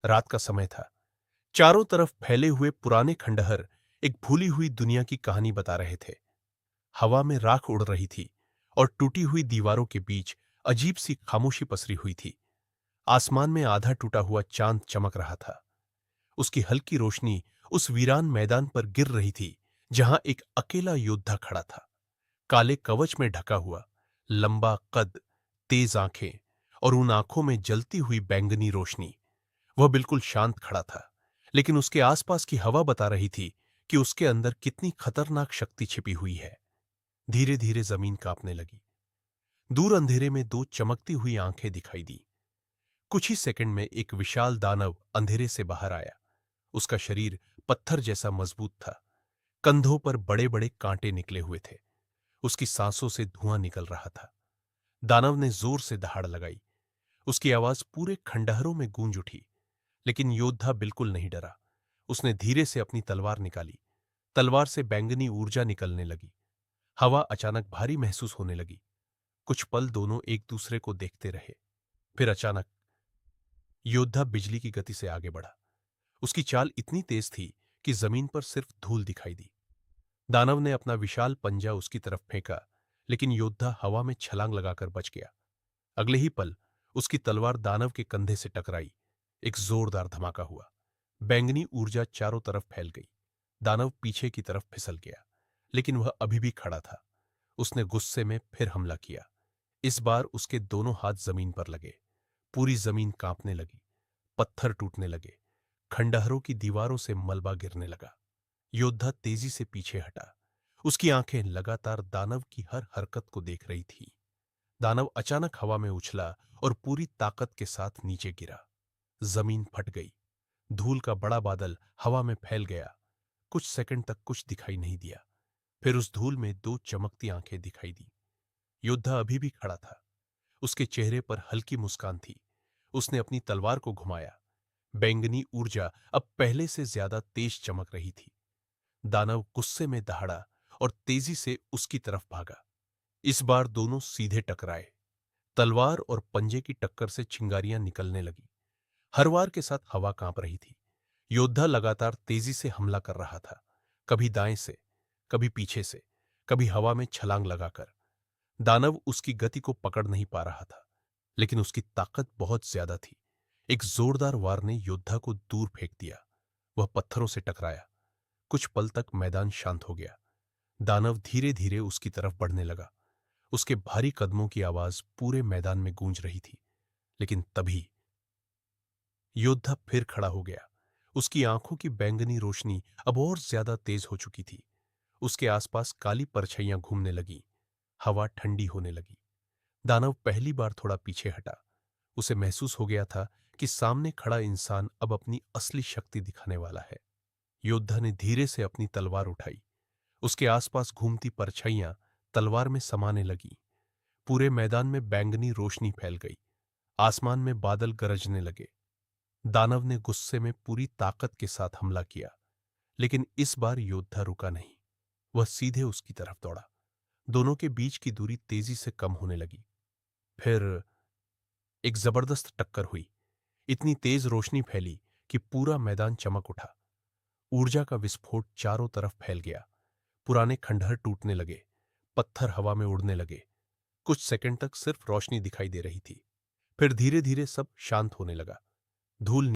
रात का समय था। चारों तरफ फैले हुए पुराने खंडहर एक भूली हुई दुनिया की कहानी बता रहे थे। हवा में राख उड़ रही थी और टूटी हुई दीवारों के बीच अजीब सी खामोशी पसरी हुई थी। आसमान में आधा टूटा हुआ चांद चमक रहा था। उसकी हल्की रोशनी उस वीरान मैदान पर गिर रही थी जहां एक अकेला योद्धा खड़ा था। काले कवच में ढका हुआ, लंबा कद, तेज आंखें और उन आंखों में जलती हुई बैंगनी रोशनी। वह बिल्कुल शांत खड़ा था, लेकिन उसके आसपास की हवा बता रही थी कि उसके अंदर कितनी खतरनाक शक्ति छिपी हुई है। धीरे धीरे जमीन कांपने लगी। दूर अंधेरे में दो चमकती हुई आंखें दिखाई दी। कुछ ही सेकंड में एक विशाल दानव अंधेरे से बाहर आया। उसका शरीर पत्थर जैसा मजबूत था। कंधों पर बड़े बड़े कांटे निकले हुए थे। उसकी सांसों से धुआं निकल रहा था। दानव ने जोर से दहाड़ लगाई। उसकी आवाज पूरे खंडहरों में गूंज उठी। लेकिन योद्धा बिल्कुल नहीं डरा। उसने धीरे से अपनी तलवार निकाली। तलवार से बैंगनी ऊर्जा निकलने लगी। हवा अचानक भारी महसूस होने लगी। कुछ पल दोनों एक दूसरे को देखते रहे। फिर अचानक योद्धा बिजली की गति से आगे बढ़ा। उसकी चाल इतनी तेज थी कि जमीन पर सिर्फ धूल दिखाई दी। दानव ने अपना विशाल पंजा उसकी तरफ फेंका, लेकिन योद्धा हवा में छलांग लगाकर बच गया। अगले ही पल उसकी तलवार दानव के कंधे से टकराई। एक जोरदार धमाका हुआ। बैंगनी ऊर्जा चारों तरफ फैल गई। दानव पीछे की तरफ फिसल गया, लेकिन वह अभी भी खड़ा था। उसने गुस्से में फिर हमला किया। इस बार उसके दोनों हाथ जमीन पर लगे। पूरी जमीन कांपने लगी। पत्थर टूटने लगे। खंडहरों की दीवारों से मलबा गिरने लगा। योद्धा तेजी से पीछे हटा। उसकी आंखें लगातार दानव की हर हरकत को देख रही थी। दानव अचानक हवा में उछला और पूरी ताकत के साथ नीचे गिरा। जमीन फट गई। धूल का बड़ा बादल हवा में फैल गया। कुछ सेकंड तक कुछ दिखाई नहीं दिया। फिर उस धूल में दो चमकती आंखें दिखाई दी। योद्धा अभी भी खड़ा था। उसके चेहरे पर हल्की मुस्कान थी। उसने अपनी तलवार को घुमाया। बैंगनी ऊर्जा अब पहले से ज्यादा तेज चमक रही थी। दानव गुस्से में दहाड़ा और तेजी से उसकी तरफ भागा। इस बार दोनों सीधे टकराए। तलवार और पंजे की टक्कर से चिंगारियां निकलने लगी। हर वार के साथ हवा कांप रही थी। योद्धा लगातार तेजी से हमला कर रहा था। कभी दाएं से, कभी पीछे से, कभी हवा में छलांग लगाकर। दानव उसकी गति को पकड़ नहीं पा रहा था, लेकिन उसकी ताकत बहुत ज्यादा थी। एक जोरदार वार ने योद्धा को दूर फेंक दिया। वह पत्थरों से टकराया। कुछ पल तक मैदान शांत हो गया। दानव धीरे धीरे उसकी तरफ बढ़ने लगा। उसके भारी कदमों की आवाज पूरे मैदान में गूंज रही थी। लेकिन तभी योद्धा फिर खड़ा हो गया। उसकी आंखों की बैंगनी रोशनी अब और ज्यादा तेज हो चुकी थी। उसके आसपास काली परछाइयां घूमने लगी। हवा ठंडी होने लगी। दानव पहली बार थोड़ा पीछे हटा। उसे महसूस हो गया था कि सामने खड़ा इंसान अब अपनी असली शक्ति दिखाने वाला है। योद्धा ने धीरे से अपनी तलवार उठाई। उसके आसपास घूमती परछाइयां तलवार में समाने लगी। पूरे मैदान में बैंगनी रोशनी फैल गई। आसमान में बादल गरजने लगे। दानव ने गुस्से में पूरी ताकत के साथ हमला किया, लेकिन इस बार योद्धा रुका नहीं। वह सीधे उसकी तरफ दौड़ा। दोनों के बीच की दूरी तेजी से कम होने लगी। फिर एक जबरदस्त टक्कर हुई। इतनी तेज रोशनी फैली कि पूरा मैदान चमक उठा। ऊर्जा का विस्फोट चारों तरफ फैल गया। पुराने खंडहर टूटने लगे। पत्थर हवा में उड़ने लगे। कुछ सेकंड तक सिर्फ रोशनी दिखाई दे रही थी। फिर धीरे धीरे सब शांत होने लगा। धूल